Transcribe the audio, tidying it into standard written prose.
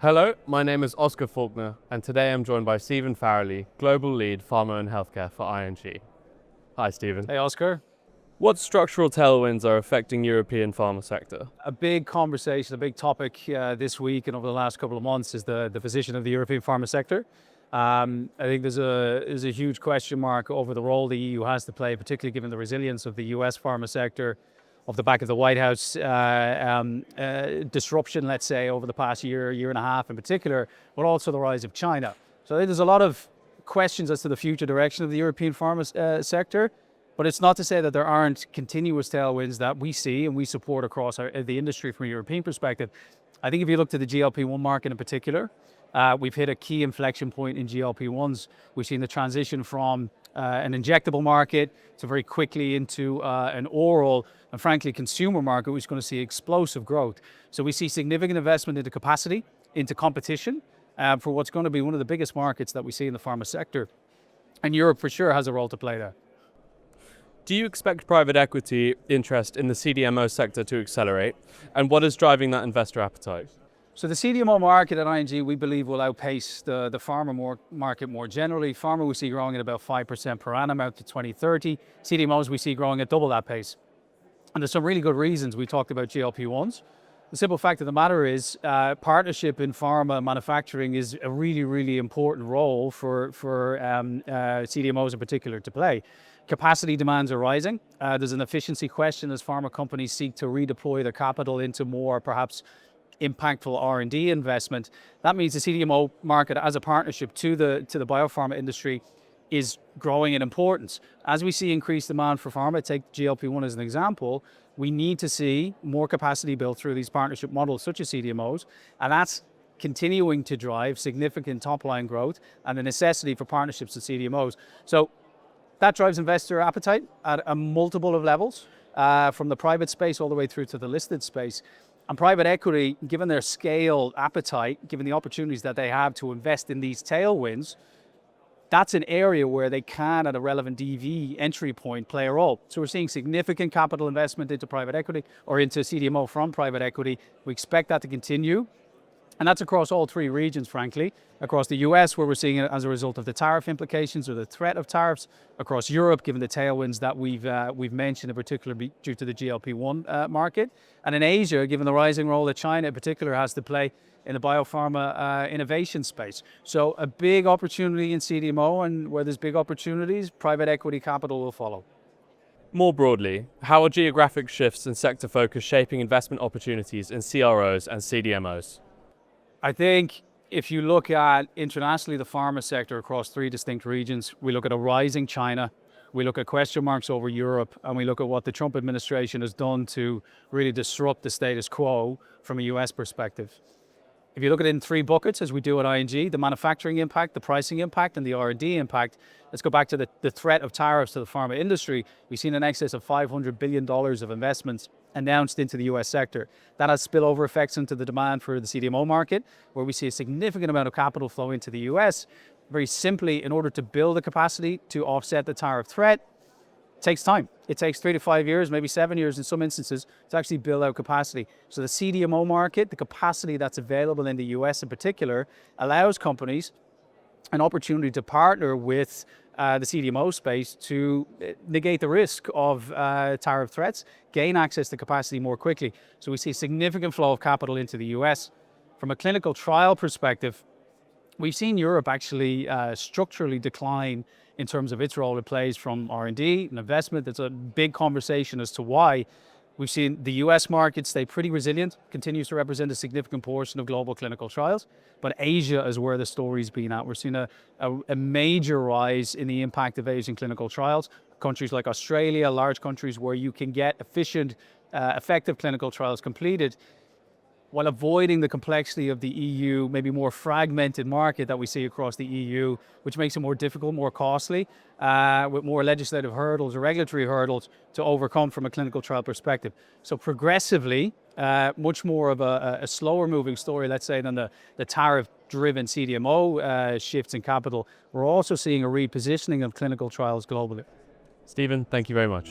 Hello, my name is Oscar Faulkner, and today I'm joined by Stephen Farrelly, Global Lead Pharma and Healthcare for ING. Hi, Stephen. Hey, Oscar. What structural tailwinds are affecting European pharma sector? A big conversation, a big topic this week and over the last couple of months is the position of the European pharma sector. I think there's a huge question mark over the role the EU has to play, particularly given the resilience of the US pharma sector off the back of the White House disruption, let's say, over the past year and a half in particular, but also the rise of China. So I think there's a lot of questions as to the future direction of the European pharma sector, but it's not to say that there aren't continuous tailwinds that we see and we support across the industry from a European perspective. I think if you look to the GLP-1 market in particular, we've hit a key inflection point in GLP-1s. We've seen the transition from an injectable market to very quickly into an oral and frankly consumer market, which is going to see explosive growth. So we see significant investment into capacity, into competition for what's going to be one of the biggest markets that we see in the pharma sector. And Europe for sure has a role to play there. Do you expect private equity interest in the CDMO sector to accelerate? And what is driving that investor appetite? So the CDMO market at ING, we believe, will outpace the pharma market more generally. Pharma we see growing at about 5% per annum out to 2030. CDMOs we see growing at double that pace. And there's some really good reasons. We talked about GLP-1s. The simple fact of the matter is partnership in pharma manufacturing is a really, really important role for CDMOs in particular to play. Capacity demands are rising. There's an efficiency question as pharma companies seek to redeploy their capital into more perhaps impactful R&D investment. That means the CDMO market as a partnership to the biopharma industry is growing in importance. As we see increased demand for pharma, take GLP-1 as an example, we need to see more capacity built through these partnership models such as CDMOs, and that's continuing to drive significant top-line growth and the necessity for partnerships with CDMOs. So that drives investor appetite at a multiple of levels, from the private space all the way through to the listed space. And private equity, given their scale appetite, given the opportunities that they have to invest in these tailwinds, that's an area where they can, at a relevant EV entry point, play a role. So we're seeing significant capital investment into private equity or into CDMO from private equity. We expect that to continue. And that's across all three regions, frankly. Across the US, where we're seeing it as a result of the tariff implications or the threat of tariffs. Across Europe, given the tailwinds that we've mentioned, in particular due to the GLP-1 market. And in Asia, given the rising role that China in particular has to play in the biopharma innovation space. So a big opportunity in CDMO, and where there's big opportunities, private equity capital will follow. More broadly, how are geographic shifts and sector focus shaping investment opportunities in CROs and CDMOs? I think if you look at internationally the pharma sector across three distinct regions, we look at a rising China, we look at question marks over Europe, and we look at what the Trump administration has done to really disrupt the status quo from a US perspective. If you look at it in three buckets, as we do at ING, the manufacturing impact, the pricing impact, and the R&D impact, let's go back to the threat of tariffs to the pharma industry. We've seen an excess of $500 billion of investments announced into the US sector. That has spillover effects into the demand for the CDMO market, where we see a significant amount of capital flow into the US. Very simply, in order to build the capacity to offset the tariff threat, it takes time. It takes 3 to 5 years, maybe 7 years in some instances, to actually build out capacity. So the CDMO market, the capacity that's available in the US in particular, allows companies an opportunity to partner with the CDMO space to negate the risk of tariff threats, gain access to capacity more quickly. So we see a significant flow of capital into the US. From a clinical trial perspective, we've seen Europe actually structurally decline in terms of its role it plays from R&D and investment. There's a big conversation as to why. We've seen the US market stay pretty resilient, continues to represent a significant portion of global clinical trials, but Asia is where the story's been at. We're seeing a major rise in the impact of Asian clinical trials. Countries like Australia, large countries where you can get efficient, effective clinical trials completed, while avoiding the complexity of the EU, maybe more fragmented market that we see across the EU, which makes it more difficult, more costly, with more legislative hurdles or regulatory hurdles to overcome from a clinical trial perspective. So progressively, much more of a slower moving story, let's say, than the tariff-driven CDMO shifts in capital. We're also seeing a repositioning of clinical trials globally. Stephen, thank you very much.